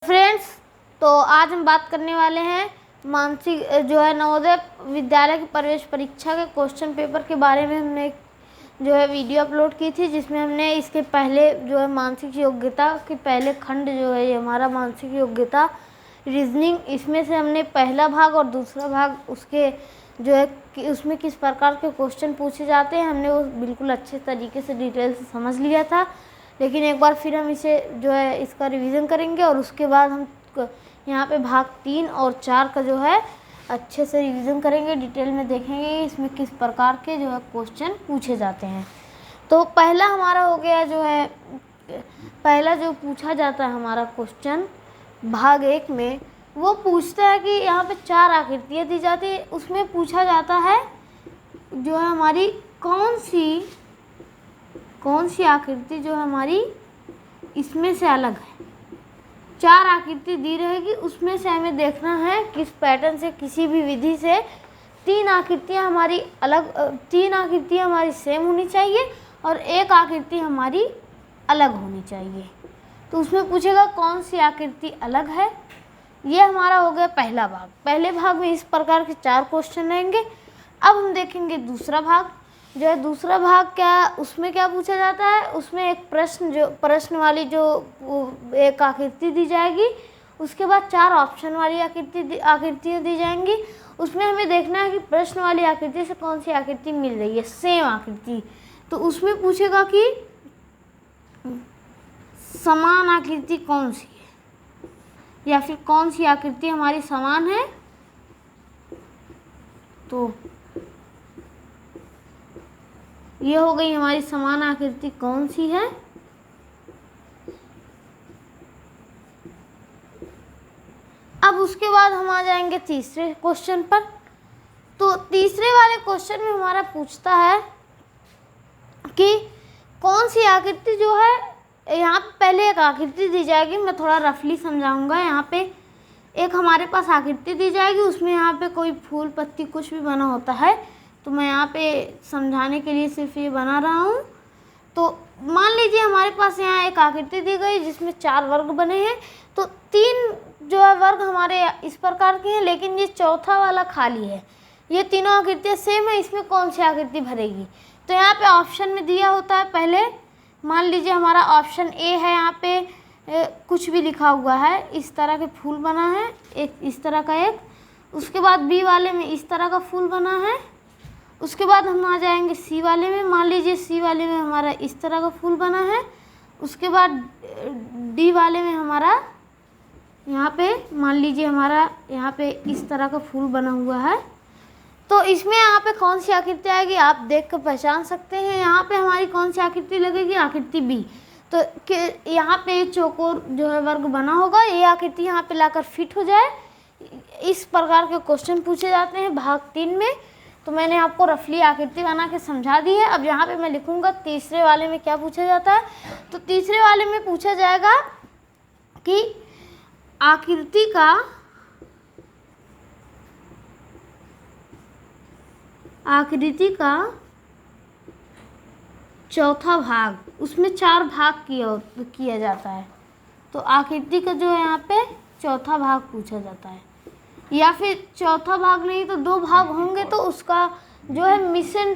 Friends, तो आज हम बात करने वाले हैं मानसिक जो है नवोदय विद्यालय की प्रवेश परीक्षा के क्वेश्चन पेपर के बारे में। हमने जो है वीडियो अपलोड की थी जिसमें हमने इसके पहले जो है मानसिक योग्यता के पहले खंड जो है ये हमारा मानसिक योग्यता रीजनिंग, इसमें से हमने पहला भाग और दूसरा भाग उसके जो है कि उसमें किस प्रकार के क्वेश्चन पूछे जाते हैं हमने वो बिल्कुल अच्छे तरीके से डिटेल से समझ लिया था। लेकिन एक बार फिर हम इसे जो है इसका रिवीजन करेंगे और उसके बाद हम यहाँ पे भाग 3 और 4 का जो है अच्छे से रिवीजन करेंगे, डिटेल में देखेंगे इसमें किस प्रकार के जो है क्वेश्चन पूछे जाते हैं। तो पहला हमारा हो गया जो है, पहला जो पूछा जाता है हमारा क्वेश्चन भाग 1 में, वो पूछता है कि यहाँ पे 4 आकृतियाँ दी जाती है, उसमें पूछा जाता है जो है हमारी कौन सी आकृति जो है हमारी इसमें से अलग है। 4 आकृति दी रहेगी, उसमें से हमें देखना है किस पैटर्न से, किसी भी विधि से 3 आकृतियाँ हमारी अलग, 3 आकृतियाँ हमारी सेम होनी चाहिए और 1 आकृति हमारी अलग होनी चाहिए। तो उसमें पूछेगा कौन सी आकृति अलग है। ये हमारा हो गया पहला भाग। पहले भाग में इस प्रकार के 4 क्वेश्चन रहेंगे। अब हम देखेंगे दूसरा भाग जो है। दूसरा भाग क्या, उसमें क्या पूछा जाता है, उसमें एक प्रश्न वाली जो एक आकृति दी जाएगी, उसके बाद 4 ऑप्शन वाली आकृतियाँ दी जाएंगी। उसमें हमें देखना है कि प्रश्न वाली आकृति से कौन सी आकृति मिल रही है, सेम आकृति। तो उसमें पूछेगा कि समान आकृति कौन सी है या फिर कौन सी आकृति हमारी समान है। तो ये हो गई हमारी समान आकृति कौन सी है। अब उसके बाद हम आ जाएंगे तीसरे क्वेश्चन पर। तो तीसरे वाले क्वेश्चन में हमारा पूछता है कि कौन सी आकृति जो है, यहाँ पे पहले एक आकृति दी जाएगी, मैं थोड़ा रफली समझाऊंगा। यहाँ पे एक हमारे पास आकृति दी जाएगी, उसमें यहाँ पे कोई फूल पत्ती कुछ भी बना होता है, तो मैं यहाँ पे समझाने के लिए सिर्फ ये बना रहा हूँ। तो मान लीजिए हमारे पास यहाँ एक आकृति दी गई जिसमें 4 वर्ग बने हैं। तो 3 जो है वर्ग हमारे इस प्रकार के हैं, लेकिन ये चौथा वाला खाली है। ये तीनों आकृतियाँ सेम है, इसमें कौन सी आकृति भरेगी। तो यहाँ पे ऑप्शन में दिया होता है, पहले मान लीजिए हमारा ऑप्शन ए है, यहाँ पे कुछ भी लिखा हुआ है, इस तरह के फूल बना है, एक इस तरह का एक, उसके बाद बी वाले में इस तरह का फूल बना है, उसके बाद हम आ जाएंगे सी वाले में, मान लीजिए सी वाले में हमारा इस तरह का फूल बना है, उसके बाद डी वाले में हमारा यहाँ पे मान लीजिए हमारा यहाँ पे इस तरह का फूल बना हुआ है। तो इसमें यहाँ पे कौन सी आकृति आएगी आप देख कर पहचान सकते हैं। यहाँ पे हमारी कौन सी आकृति लगेगी, आकृति बी। तो यहाँ पे चौकोर जो है वर्ग बना होगा, ये आकृति यहाँ पे लाकर फिट हो जाए, इस प्रकार के क्वेश्चन पूछे जाते हैं भाग 3 में। तो मैंने आपको रफली आकृति बना के समझा दी है। अब यहाँ पे मैं लिखूँगा तीसरे वाले में क्या पूछा जाता है। तो तीसरे वाले में पूछा जाएगा कि आकृति का चौथा भाग, उसमें 4 भाग किया जाता है। तो आकृति का जो है यहाँ पे चौथा भाग पूछा जाता है, या फिर चौथा भाग नहीं तो 2 भाग होंगे। तो उसका जो है मिसिंग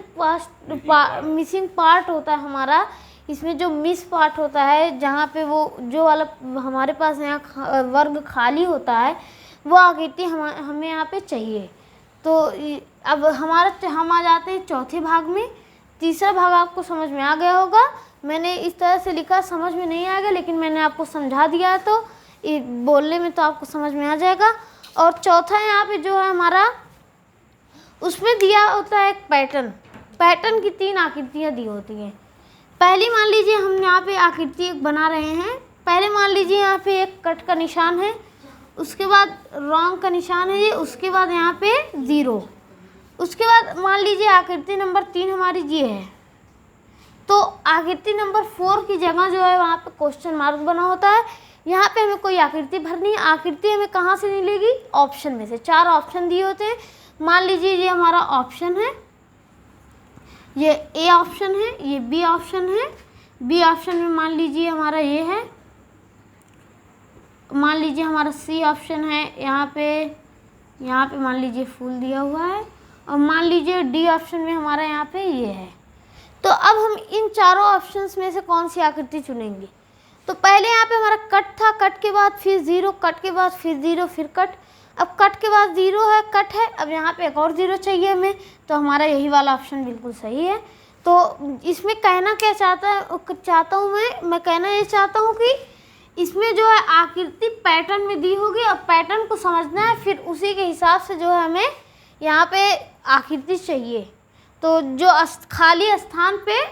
पार्ट होता है हमारा, इसमें जो मिस पार्ट होता है, जहाँ पे वो जो वाला हमारे पास यहाँ वर्ग खाली होता है, वो आकृति हमें यहाँ पे चाहिए। तो अब हम आ जाते हैं चौथे भाग में। तीसरा भाग आपको समझ में आ गया होगा, मैंने इस तरह से लिखा, समझ में नहीं आएगा लेकिन मैंने आपको समझा दिया है, तो बोलने में तो आपको समझ में आ जाएगा। और चौथा यहाँ पे जो है हमारा, उसमें दिया होता है एक पैटर्न की 3 आकृतियाँ दी होती हैं। पहली मान लीजिए हम यहाँ पे आकृति एक बना रहे हैं, पहले मान लीजिए यहाँ पे एक कट का निशान है, उसके बाद रॉन्ग का निशान है ये, उसके बाद यहाँ पे 0, उसके बाद मान लीजिए आकृति नंबर 3 हमारी ये है। तो आकृति नंबर 4 की जगह जो है वहाँ पे क्वेश्चन मार्क बना होता है। यहाँ पे हमें कोई आकृति भरनी है। आकृति हमें कहाँ से मिलेगी, ऑप्शन में से। 4 ऑप्शन दिए होते हैं। मान लीजिए ये हमारा ऑप्शन है, ये ए ऑप्शन है, ये बी ऑप्शन है, बी ऑप्शन में मान लीजिए हमारा ये है, मान लीजिए हमारा सी ऑप्शन है, यहाँ पे मान लीजिए फूल दिया हुआ है, और मान लीजिए डी ऑप्शन में हमारा यहाँ पे ये है। तो अब हम इन चारों ऑप्शंस में से कौन सी आकृति चुनेंगे? तो पहले यहाँ पे हमारा कट था, कट के बाद फिर ज़ीरो, कट के बाद फिर ज़ीरो, फिर कट। अब कट के बाद ज़ीरो है, कट है, अब यहाँ पे एक और ज़ीरो चाहिए हमें, तो हमारा यही वाला ऑप्शन बिल्कुल सही है। तो इसमें कहना क्या चाहता हूँ मैं कहना ये चाहता हूँ कि इसमें जो है आकृति पैटर्न में दी होगी, और पैटर्न को समझना है, फिर उसी के हिसाब से जो है हमें यहाँ पे आकृति चाहिए। तो जो खाली स्थान पे,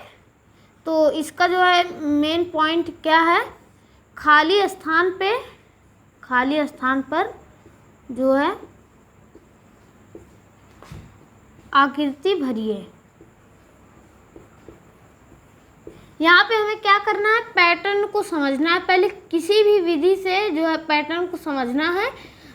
तो इसका जो है मेन पॉइंट क्या है, खाली स्थान पर जो है आकृति भरिए। यहाँ पे हमें क्या करना है, पैटर्न को समझना है। पहले किसी भी विधि से जो है पैटर्न को समझना है।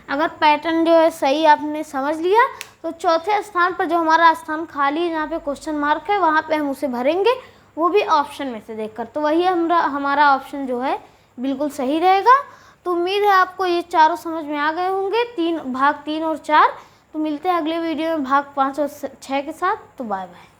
अगर पैटर्न जो है सही आपने समझ लिया, तो चौथे स्थान पर जो हमारा स्थान खाली है, जहाँ पे क्वेश्चन मार्क है, वहाँ पे हम उसे भरेंगे, वो भी ऑप्शन में से देखकर। तो वही हमारा ऑप्शन जो है बिल्कुल सही रहेगा। तो उम्मीद है आपको ये चारों समझ में आ गए होंगे, भाग 3 और 4। तो मिलते हैं अगले वीडियो में भाग 5 और 6 के साथ। तो बाय बाय।